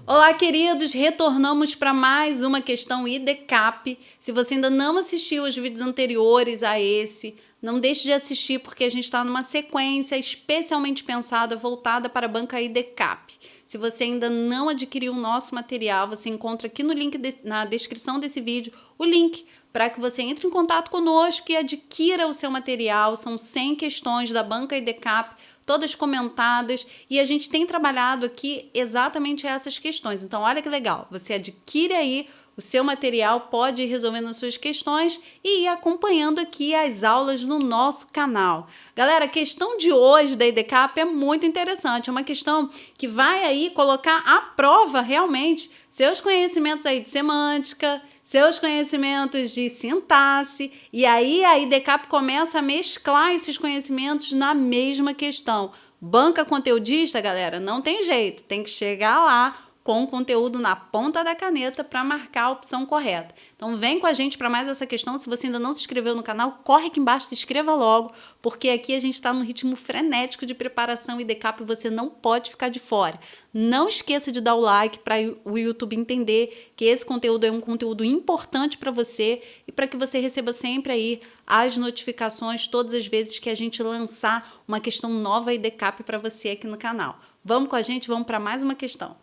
Olá, queridos! Retornamos para mais uma questão IDCAP. Se você ainda não assistiu os vídeos anteriores a esse, não deixe de assistir porque a gente está numa sequência especialmente pensada, voltada para a banca IDCAP. Se você ainda não adquiriu o nosso material, você encontra aqui no link na descrição desse vídeo o link para que você entre em contato conosco e adquira o seu material. São 100 questões da banca IDCAP, todas comentadas, e a gente tem trabalhado aqui exatamente essas questões. Então, olha que legal, você adquire aí o seu material, pode ir resolvendo as suas questões e ir acompanhando aqui as aulas no nosso canal. Galera, a questão de hoje da IDCAP é muito interessante, é uma questão que vai aí colocar à prova realmente seus conhecimentos aí de semântica, seus conhecimentos de sintaxe, e aí a IDCAP começa a mesclar esses conhecimentos na mesma questão. Banca conteudista, galera, não tem jeito, tem que chegar lá com o conteúdo na ponta da caneta para marcar a opção correta. Então vem com a gente para mais essa questão. Se você ainda não se inscreveu no canal, corre aqui embaixo, se inscreva logo, porque aqui a gente está num ritmo frenético de preparação IDCAP e você não pode ficar de fora. Não esqueça de dar o like para o YouTube entender que esse conteúdo é um conteúdo importante para você e para que você receba sempre aí as notificações todas as vezes que a gente lançar uma questão nova IDCAP para você aqui no canal. Vamos com a gente, vamos para mais uma questão.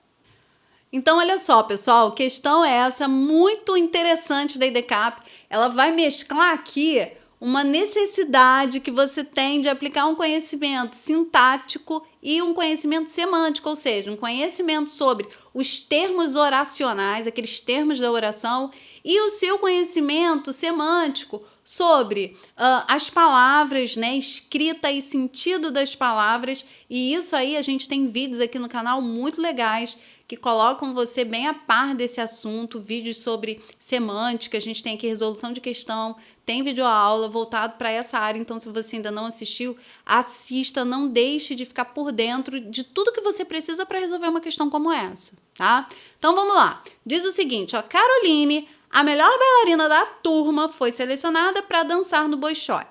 Então, olha só, pessoal, questão é essa, muito interessante da IDCAP. Ela vai mesclar aqui uma necessidade que você tem de aplicar um conhecimento sintático e um conhecimento semântico, ou seja, um conhecimento sobre os termos oracionais, aqueles termos da oração, e o seu conhecimento semântico sobre as palavras, né, escrita e sentido das palavras. E isso aí a gente tem vídeos aqui no canal muito legais que colocam você bem a par desse assunto, vídeos sobre semântica, a gente tem aqui resolução de questão, tem videoaula voltado para essa área, então se você ainda não assistiu, assista, não deixe de ficar por dentro de tudo que você precisa para resolver uma questão como essa, tá? Então vamos lá, diz o seguinte, ó, Caroline, a melhor bailarina da turma, foi selecionada para dançar no Bolshoi.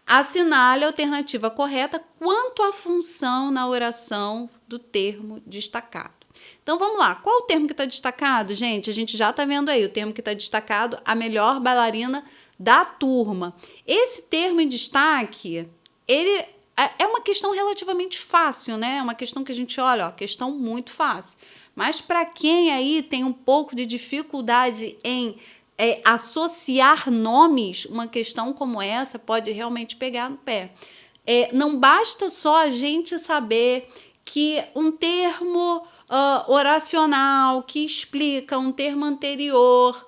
Assinale a alternativa correta quanto à função na oração do termo destacado. Então, vamos lá. Qual o termo que está destacado, gente? A gente já está vendo aí o termo que está destacado, a melhor bailarina da turma. Esse termo em destaque, ele é uma questão relativamente fácil, né? É uma questão que a gente olha, ó, questão muito fácil. Mas para quem aí tem um pouco de dificuldade em associar nomes, uma questão como essa pode realmente pegar no pé. Não basta só a gente saber que um termo oracional que explica um termo anterior,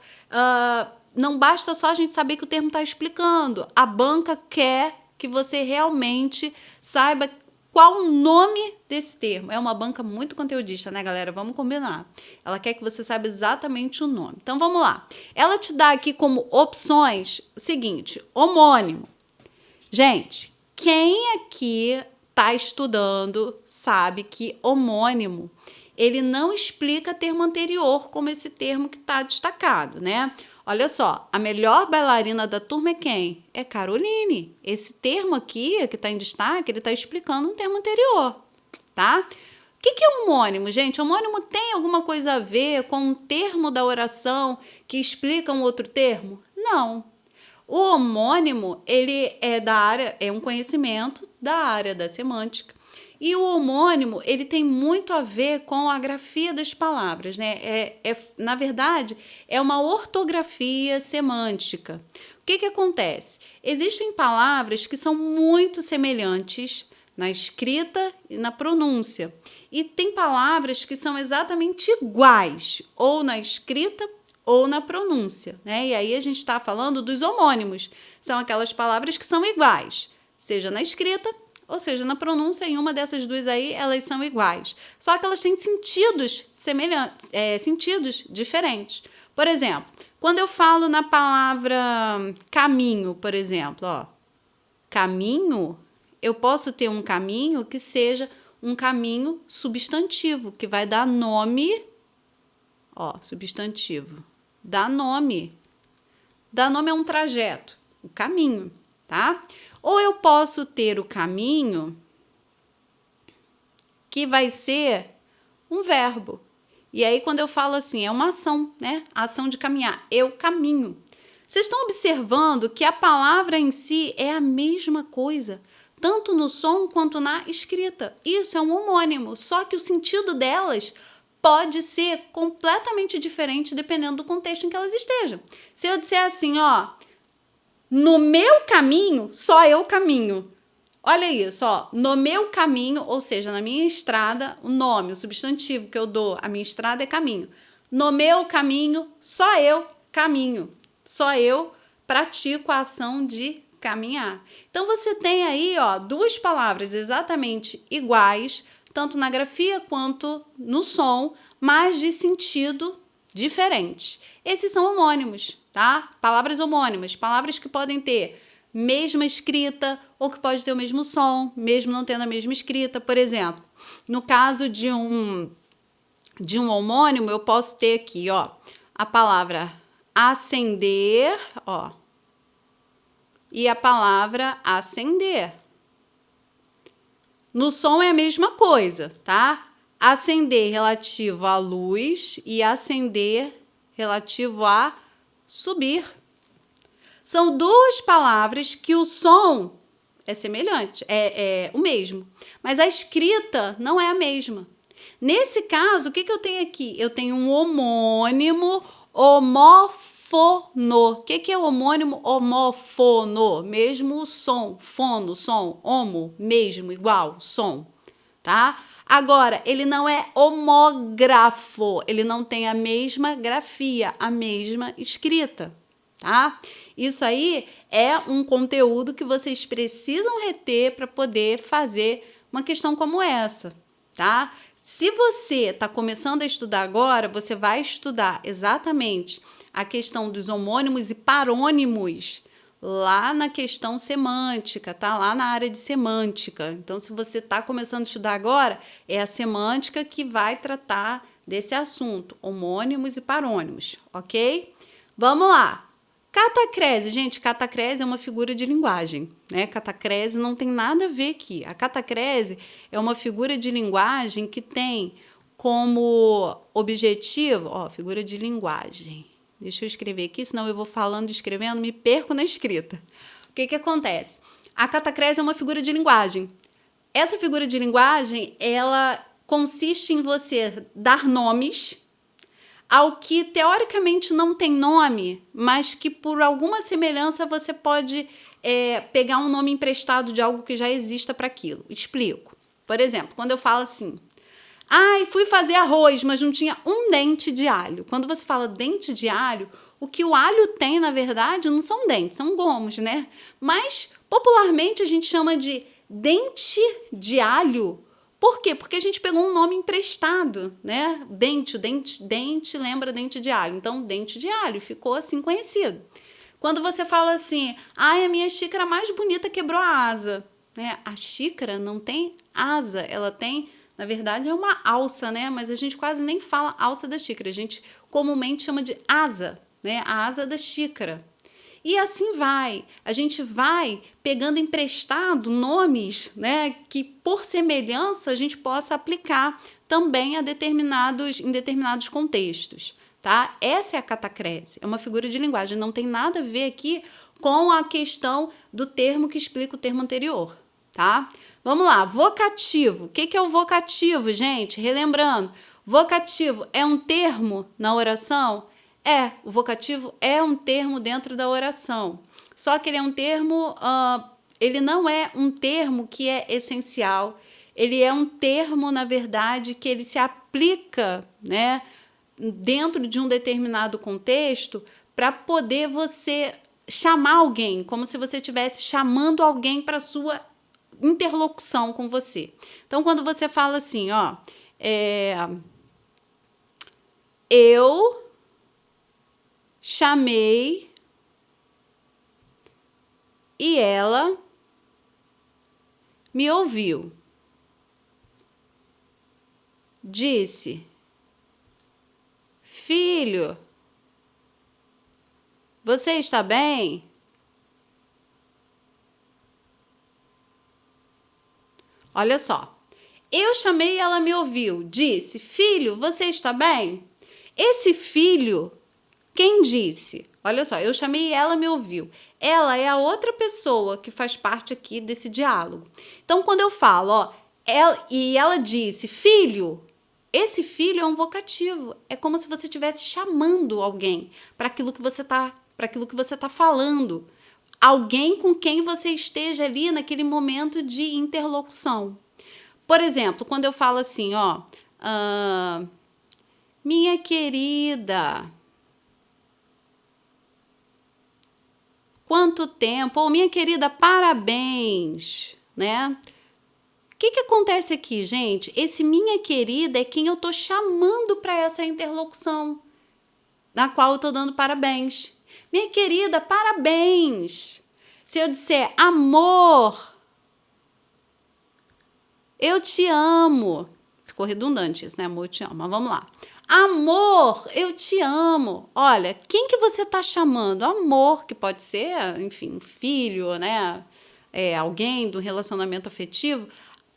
não basta só a gente saber que o termo está explicando. A banca quer que você realmente saiba qual o nome desse termo. É uma banca muito conteudista, né, galera? Vamos combinar. Ela quer que você saiba exatamente o nome. Então, vamos lá. Ela te dá aqui como opções o seguinte, homônimo. Gente, quem aqui está estudando sabe que homônimo, ele não explica termo anterior como esse termo que está destacado, né? Olha só, a melhor bailarina da turma é quem? É Caroline. Esse termo aqui, que está em destaque, ele está explicando um termo anterior, tá? O que é homônimo, gente? Homônimo tem alguma coisa a ver com um termo da oração que explica um outro termo? Não. O homônimo, ele é da área, é um conhecimento da área da semântica. E o homônimo, ele tem muito a ver com a grafia das palavras, né? Na verdade, é uma ortografia semântica. O que acontece? Existem palavras que são muito semelhantes na escrita e na pronúncia. E tem palavras que são exatamente iguais, ou na escrita ou na pronúncia, né? E aí a gente está falando dos homônimos. São aquelas palavras que são iguais, seja na escrita ou seja, na pronúncia, em uma dessas duas aí, elas são iguais. Só que elas têm sentidos semelhantes, sentidos diferentes. Por exemplo, quando eu falo na palavra caminho, por exemplo, ó, caminho, eu posso ter um caminho que seja um caminho substantivo, que vai dar nome, ó, substantivo, dá nome. Dá nome a um trajeto, o caminho, tá? Ou eu posso ter o caminho que vai ser um verbo. E aí, quando eu falo assim, é uma ação, né? A ação de caminhar. Eu caminho. Vocês estão observando que a palavra em si é a mesma coisa, tanto no som quanto na escrita. Isso é um homônimo, só que o sentido delas pode ser completamente diferente dependendo do contexto em que elas estejam. Se eu disser assim, ó, no meu caminho, só eu caminho. Olha isso, ó, no meu caminho, ou seja, na minha estrada, o nome, o substantivo que eu dou, a minha estrada é caminho. No meu caminho, só eu caminho. Só eu pratico a ação de caminhar. Então, você tem aí, ó, duas palavras exatamente iguais, tanto na grafia quanto no som, mas de sentido diferente. Esses são homônimos, tá? Palavras homônimas, palavras que podem ter mesma escrita ou que pode ter o mesmo som, mesmo não tendo a mesma escrita. Por exemplo, no caso de um homônimo, eu posso ter aqui, ó, a palavra acender, ó, e a palavra acender. No som é a mesma coisa, tá? Acender relativo à luz e acender relativo a subir. São duas palavras que o som é semelhante, é o mesmo, mas a escrita não é a mesma. Nesse caso, o que eu tenho aqui? Eu tenho um homônimo homófono. O que é o homônimo homófono? Mesmo o som, fono, som, homo, mesmo, igual, som, tá? Agora, ele não é homógrafo, ele não tem a mesma grafia, a mesma escrita, tá? Isso aí é um conteúdo que vocês precisam reter para poder fazer uma questão como essa, tá? Se você está começando a estudar agora, você vai estudar exatamente a questão dos homônimos e parônimos lá na questão semântica, tá? Lá na área de semântica. Então, se você está começando a estudar agora, é a semântica que vai tratar desse assunto, homônimos e parônimos, ok? Vamos lá. Catacrese, gente, catacrese é uma figura de linguagem, né? Catacrese não tem nada a ver aqui. A catacrese é uma figura de linguagem que tem como objetivo, ó, figura de linguagem. Deixa eu escrever aqui, senão eu vou falando e escrevendo, me perco na escrita. O que acontece? A catacrese é uma figura de linguagem. Essa figura de linguagem, ela consiste em você dar nomes ao que teoricamente não tem nome, mas que por alguma semelhança você pode pegar um nome emprestado de algo que já exista para aquilo. Explico. Por exemplo, quando eu falo assim, ai, fui fazer arroz, mas não tinha um dente de alho. Quando você fala dente de alho, o que o alho tem, na verdade, não são dentes, são gomos, né? Mas, popularmente, a gente chama de dente de alho. Por quê? Porque a gente pegou um nome emprestado, né? Dente lembra dente de alho. Então, dente de alho ficou assim conhecido. Quando você fala assim, ai, a minha xícara mais bonita quebrou a asa, né? A xícara não tem asa, ela tem, na verdade, é uma alça, né? Mas a gente quase nem fala alça da xícara, a gente comumente chama de asa, né? A asa da xícara. E assim vai, a gente vai pegando emprestado nomes, né, que por semelhança a gente possa aplicar também em determinados contextos, tá? Essa é a catacrese, é uma figura de linguagem, não tem nada a ver aqui com a questão do termo que explica o termo anterior, tá? Vamos lá, vocativo. O que é o vocativo, gente? Relembrando, vocativo é um termo na oração? O vocativo é um termo dentro da oração. Só que ele é um termo, ele não é um termo que é essencial. Ele é um termo, na verdade, que ele se aplica, né, dentro de um determinado contexto para poder você chamar alguém, como se você estivesse chamando alguém para sua interlocução com você. Então, quando você fala assim, ó, eu chamei e ela me ouviu. Disse, filho, você está bem? Olha só, Eu chamei e ela me ouviu. Disse, filho, você está bem? Esse filho, quem disse? Olha só, eu chamei e ela me ouviu. Ela é a outra pessoa que faz parte aqui desse diálogo. Então, quando eu falo, ó, ela disse, filho, esse filho é um vocativo. É como se você estivesse chamando alguém para aquilo que você tá falando. Alguém com quem você esteja ali naquele momento de interlocução. Por exemplo, quando eu falo assim, ó, minha querida, quanto tempo, ou minha querida, parabéns, né? O que acontece aqui, gente? Esse minha querida é quem eu tô chamando para essa interlocução, na qual eu tô dando parabéns. Minha querida, parabéns. Se eu disser amor, eu te amo. Ficou redundante isso, né? Amor, eu te amo. Mas vamos lá. Amor, eu te amo. Olha, quem que você tá chamando? Amor, que pode ser, enfim, um filho, né? Alguém do relacionamento afetivo.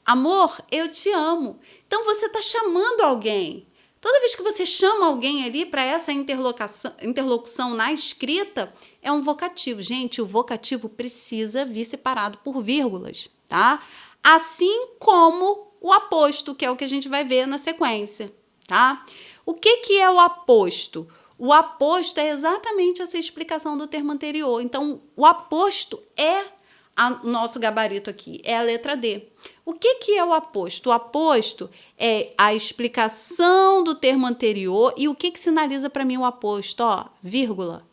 Amor, eu te amo. Então, você tá chamando alguém. Toda vez que você chama alguém ali para essa interlocução na escrita, é um vocativo. Gente, o vocativo precisa vir separado por vírgulas, tá? Assim como o aposto, que é o que a gente vai ver na sequência, tá? O que é o aposto? O aposto é exatamente essa explicação do termo anterior. Então, o aposto é o nosso gabarito aqui, é a letra D. O que é o aposto? O aposto é a explicação do termo anterior. E o que sinaliza para mim o aposto? Ó, vírgula.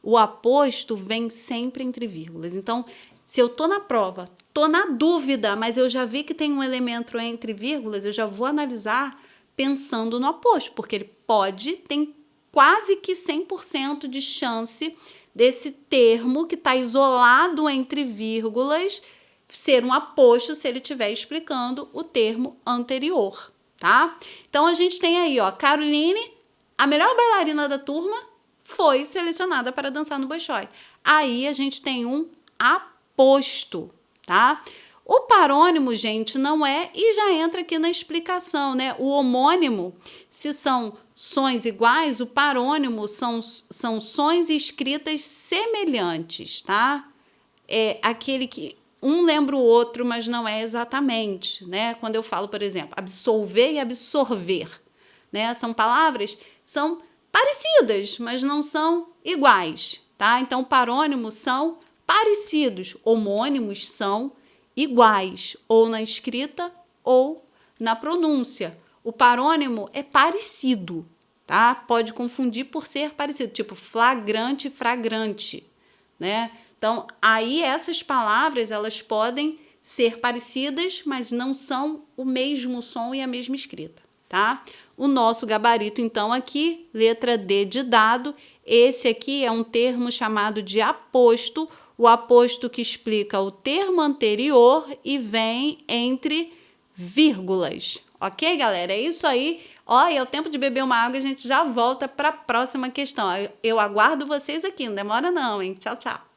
O aposto vem sempre entre vírgulas. Então, se eu estou na prova, estou na dúvida, mas eu já vi que tem um elemento entre vírgulas, eu já vou analisar pensando no aposto, porque ele tem quase que 100% de chance desse termo que está isolado entre vírgulas ser um aposto se ele estiver explicando o termo anterior, tá? Então, a gente tem aí, ó, Caroline, a melhor bailarina da turma, foi selecionada para dançar no Bolshoi. Aí, a gente tem um aposto, tá? O parônimo, gente, não é, e já entra aqui na explicação, né? O homônimo, se são sons iguais, o parônimo são sons e escritas semelhantes, tá? É aquele que um lembra o outro, mas não é exatamente, né? Quando eu falo, por exemplo, absolver e absorver, né? São palavras, são parecidas, mas não são iguais, tá? Então, parônimos são parecidos, homônimos são iguais, ou na escrita ou na pronúncia. O parônimo é parecido, tá? Pode confundir por ser parecido, tipo flagrante e fragrante, né? Então, aí essas palavras, elas podem ser parecidas, mas não são o mesmo som e a mesma escrita, tá? O nosso gabarito, então, aqui, letra D de dado, esse aqui é um termo chamado de aposto, o aposto que explica o termo anterior e vem entre vírgulas. Ok, galera? É isso aí. Ó, é o tempo de beber uma água e a gente já volta para a próxima questão. Eu aguardo vocês aqui, não demora não, hein? Tchau, tchau.